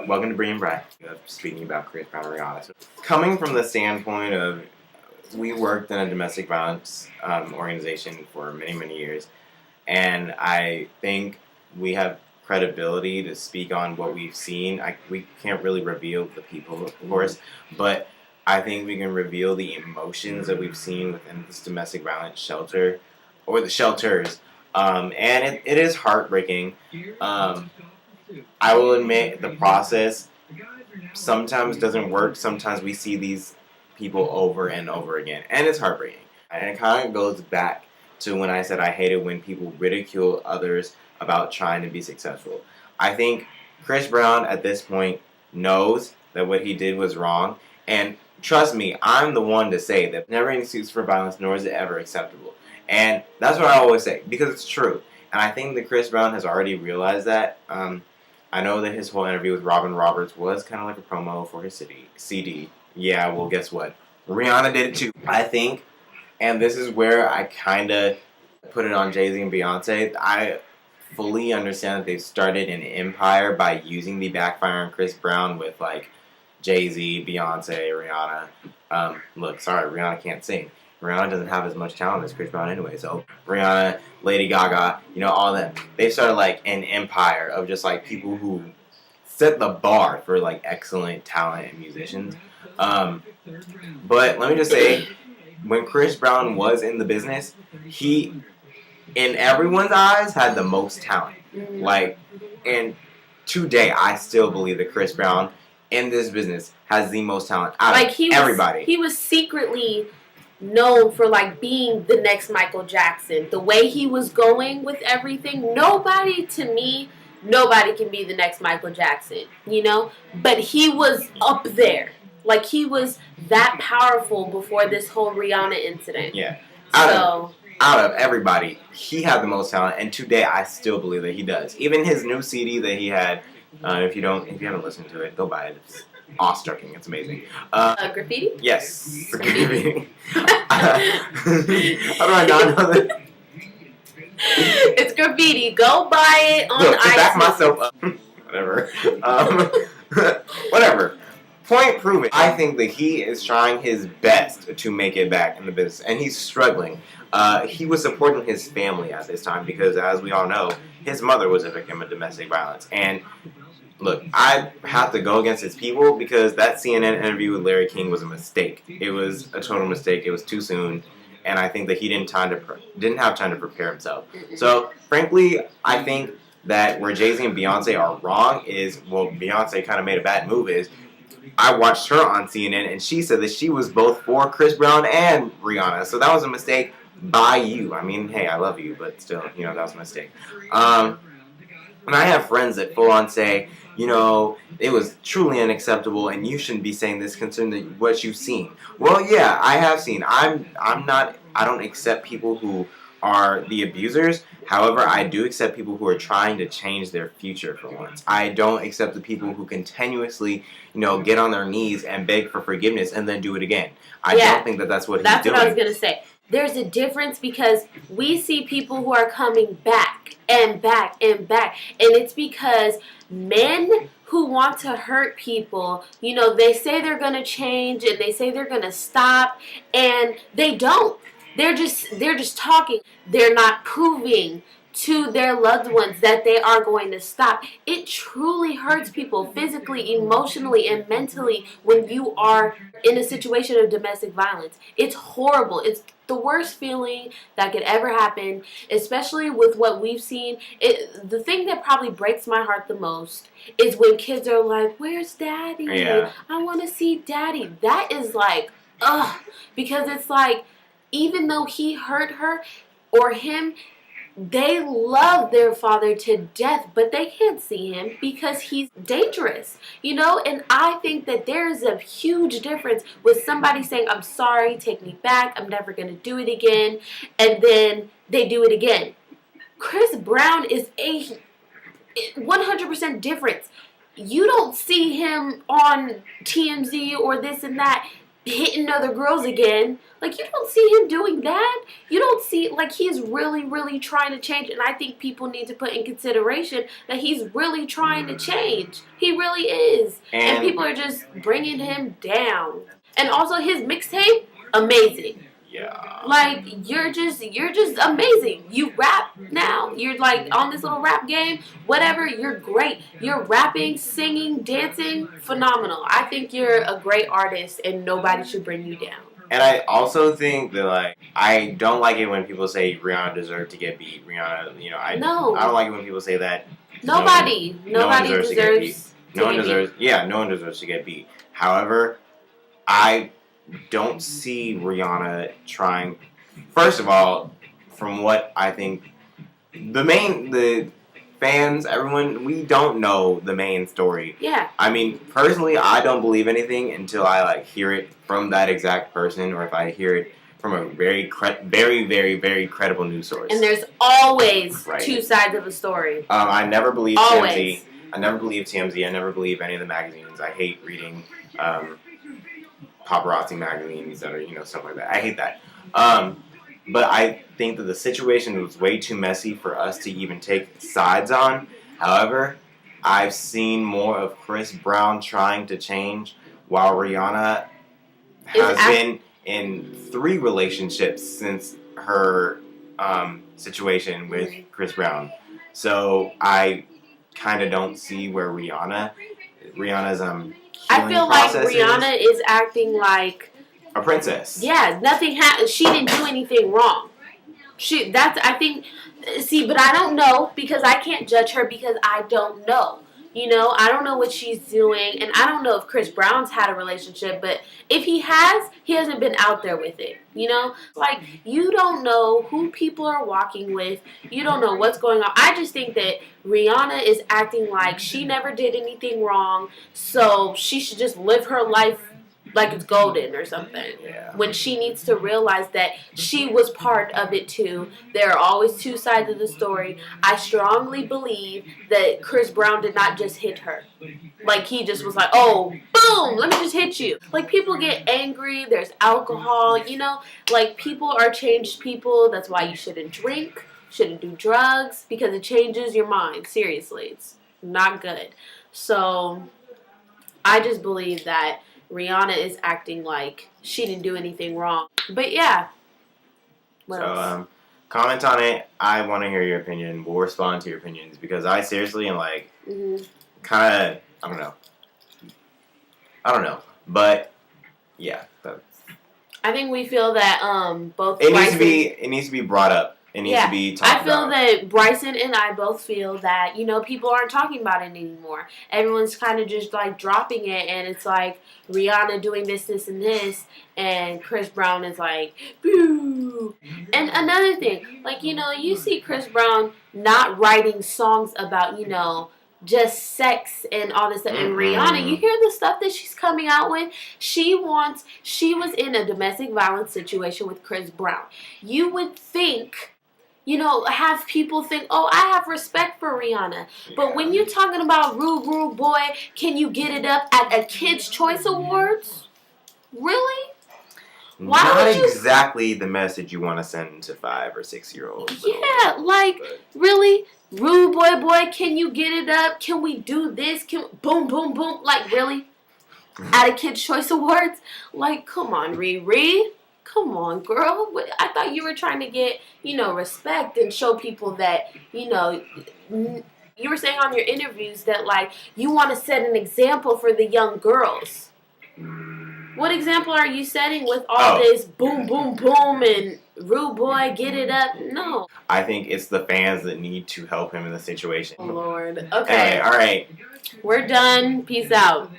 Welcome to Bring Brad. Speaking about Chris Brown and Rihanna. So, coming from the standpoint of, we worked in a domestic violence organization for many, many years, and I think we have credibility to speak on what we've seen. We can't really reveal the people, of course, but I think we can reveal the emotions that we've seen within this domestic violence shelter, or the shelters, and it is heartbreaking. I will admit the process sometimes doesn't work. Sometimes we see these people over and over again, and it's heartbreaking. And it kind of goes back to when I said I hated when people ridicule others about trying to be successful. I think Chris Brown at this point knows that what he did was wrong, and trust me, I'm the one to say that never any excuse for violence, nor is it ever acceptable. And that's what I always say, because it's true. And I think that Chris Brown has already realized that. I know that his whole interview with Robin Roberts was kind of like a promo for his CD. Yeah, well, guess what? Rihanna did it too. I think, and this is where I kind of put it on Jay-Z and Beyonce. I fully understand that they've started an empire by using the backfire on Chris Brown with like Jay-Z, Beyonce, Rihanna. Look, sorry, Rihanna can't sing. Rihanna doesn't have as much talent as Chris Brown anyway, so Rihanna, Lady Gaga, all them. They've started like an empire of just like people who set the bar for like excellent talent and musicians. But let me just say, when Chris Brown was in the business, he, in everyone's eyes, had the most talent. Like, and today, I still believe that Chris Brown in this business has the most talent out of everybody. He was secretly known for like being the next Michael Jackson. The way he was going with everything, nobody can be the next Michael Jackson, But he was up there. Like, he was that powerful before this whole Rihanna incident. Yeah. Out of everybody, he had the most talent, and today I still believe that he does. Even his new CD that he had, if you haven't listened to it, go buy it. It's awe-striking. It's amazing. Graffiti? Yes. Graffiti. How do I not know that? It's Graffiti. Go buy it on Look, to iTunes. back myself up. Whatever. Whatever. Point proven. I think that he is trying his best to make it back in the business, and he's struggling. He was supporting his family at this time because, as we all know, his mother was a victim of domestic violence. And look, I have to go against his people because that CNN interview with Larry King was a mistake. It was a total mistake. It was too soon, and I think that he didn't have time to prepare himself. So, frankly, I think that where Jay-Z and Beyonce are wrong is, well, Beyonce kind of made a bad move is, I watched her on CNN, and she said that she was both for Chris Brown and Rihanna. So that was a mistake by you. I mean, hey, I love you, but still, that was a mistake. And I have friends that full on say, it was truly unacceptable, and you shouldn't be saying this concerning what you've seen. Well, yeah, I have seen. I don't accept people who are the abusers. However, I do accept people who are trying to change their future for once. I don't accept the people who continuously, get on their knees and beg for forgiveness and then do it again. I don't think that that's what he's doing. That's what I was going to say. There's a difference because we see people who are coming back and back and back. And it's because men who want to hurt people, they say they're going to change and they say they're going to stop, and they don't. They're just talking. They're not proving to their loved ones that they are going to stop. It truly hurts people physically, emotionally, and mentally when you are in a situation of domestic violence. It's horrible. It's the worst feeling that could ever happen, especially with what we've seen. The thing that probably breaks my heart the most is when kids are like, "Where's Daddy? Yeah. I want to see Daddy." That is like, ugh, because it's like, even though he hurt her or him, they love their father to death, but they can't see him because he's dangerous, And I think that there's a huge difference with somebody saying, "I'm sorry, take me back, I'm never going to do it again," and then they do it again. Chris Brown is a 100% difference. You don't see him on TMZ or this and that hitting other girls again. Like, you don't see him doing that. You don't see, like, he's really, really trying to change. And I think people need to put in consideration that he's really trying to change. He really is. And people are just bringing him down. And also his mixtape, amazing. Yeah. Like, you're just amazing. You rap now. You're like on this little rap game. Whatever, you're great. You're rapping, singing, dancing, phenomenal. I think you're a great artist and nobody should bring you down. And I also think that, like, I don't like it when people say Rihanna deserved to get beat. Rihanna, you know, I don't like it when people say that. Nobody deserves to get beat. No one deserves to get beat. However, I don't see Rihanna trying. First of all, from what I think, the fans, everyone, we don't know the main story. Yeah. I mean, personally, I don't believe anything until I like hear it from that exact person, or if I hear it from a very, very credible news source. And there's always two sides of a story. I never believe TMZ. I never believe TMZ. I never believe any of the magazines. I hate reading paparazzi magazines that are, you know, stuff like that. I hate that. But I think that the situation was way too messy for us to even take sides on. However, I've seen more of Chris Brown trying to change, while Rihanna has been in 3 relationships since her situation with Chris Brown. So I kind of don't see where Rihanna's I feel like Rihanna is acting like a princess. Yeah, nothing happened. She didn't do anything wrong. But I don't know, because I can't judge her because I don't know. You know, I don't know what she's doing, and I don't know if Chris Brown's had a relationship, but if he has, he hasn't been out there with it, you know? Like, you don't know who people are walking with. You don't know what's going on. I just think that Rihanna is acting like she never did anything wrong, so she should just live her life like it's golden or something. Yeah. When she needs to realize that she was part of it too. There are always 2 sides of the story. I strongly believe that Chris Brown did not just hit her. Like, he just was like, oh, boom, let me just hit you. Like, people get angry. There's alcohol, you know. Like, people are changed people. That's why you shouldn't drink, shouldn't do drugs, because it changes your mind. Seriously, it's not good. So, I just believe that Rihanna is acting like she didn't do anything wrong. But yeah. What else? Comment on it. I want to hear your opinion. We'll respond to your opinions, because I seriously am like, kind of, I don't know. But yeah, I think we feel that both. It needs to be brought up. It needs to be talked about. I feel that Bryson and I both feel that, you know, people aren't talking about it anymore. Everyone's kind of just, like, dropping it, and it's like Rihanna doing this, and this, and Chris Brown is like, boo. And another thing, like, you know, you see Chris Brown not writing songs about, you know, just sex and all this stuff. And Rihanna, you hear the stuff that she's coming out with? She was in a domestic violence situation with Chris Brown. You would think, you know, have people think, oh, I have respect for Rihanna. But when you're talking about Rude Boy, can you get it up at a Kids' Choice Awards? Really? Not exactly the message you want to send to 5 or 6-year-olds. Yeah, like, really? Rude boy, can you get it up? Can we do this? Boom, boom, boom. Like, really? At a Kids' Choice Awards? Like, come on, Riri. Come on, girl. I thought you were trying to get, you know, respect and show people that, you know, you were saying on your interviews that, like, you want to set an example for the young girls. What example are you setting with all this boom, boom, boom and rude boy, get it up? No. I think it's the fans that need to help him in the situation. Oh, Lord. Okay. Anyway, all right. We're done. Peace out.